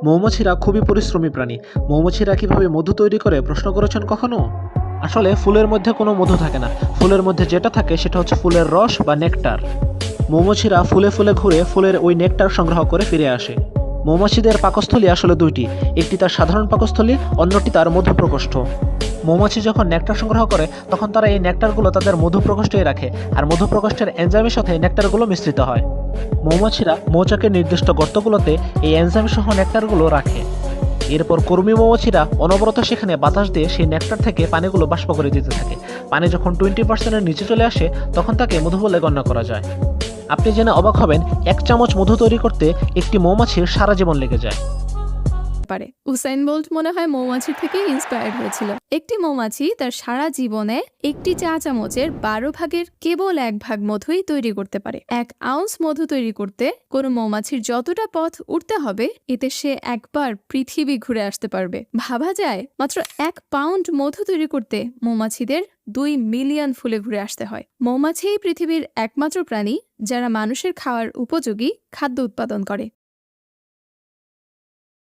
মৌমাছিরা খুবই পরিশ্রমী প্রাণী। মৌমাছিরা কিভাবে মধু তৈরি করে প্রশ্ন করেছেন কখনো? আসলে ফুলের মধ্যে কোনো মধু থাকে না। ফুলের মধ্যে যেটা থাকে সেটা হচ্ছে ফুলের রস বা নেকটার। মৌমাছিরা ফুলে ফুলে ঘুরে ফুলের ওই নেকটার সংগ্রহ করে ফিরে আসে। মৌমাছিদের পাকস্থলী আসলে দুইটি, একটি তার সাধারণ পাকস্থলী, অন্যটি তার মধু প্রকোষ্ঠ। মৌমাছি যখন নেকটার সংগ্রহ করে তখন তারা এই নেকটারগুলো তাদের মধু প্রকোষ্ঠেই রাখে, আর মধু প্রকোষ্ঠের এনজাইমের সাথে এই নেকটারগুলো মিশ্রিত হয়। মৌমাছিরা মৌচাকের নির্দিষ্ট গর্তগুলোতে এই এনজাইম সহ নেকটারগুলো রাখে। এরপর কর্মী মৌমাছিরা অনবরত সেখানে বাতাস দিয়ে সেই নেকটার থেকে পানিগুলো বাষ্প করে দিতে থাকে। পানি যখন 20%-এর নিচে চলে আসে তখন তাকে মধু বলে গণ্য করা যায়। আপনি জেনে অবাক হবেন, 1 চামচ মধু তৈরি করতে একটি মৌমাছির সারা জীবন লেগে যায়। পারে। উসাইন বোল্ট মনে হয় মৌমাছির থেকে ইন্সপায়ার্ড হয়েছিল। একটি মৌমাছি তার সারা জীবনে একটি চা চামচের 12 ভাগের কেবল 1 ভাগ মধুই তৈরি করতে পারে। 1 আউন্স মধু তৈরি করতে কোনো মৌমাছির যতটা পথ উঠতে হবে এতে সে একবার পৃথিবী ঘুরে আসতে পারবে। ভাবা যায় মাত্র 1 পাউন্ড মধু তৈরি করতে মৌমাছিদের 2 মিলিয়ন ফুলে ঘুরে আসতে হয়। মৌমাছিই পৃথিবীর একমাত্র প্রাণী যারা মানুষের খাওয়ার উপযোগী খাদ্য উৎপাদন করে।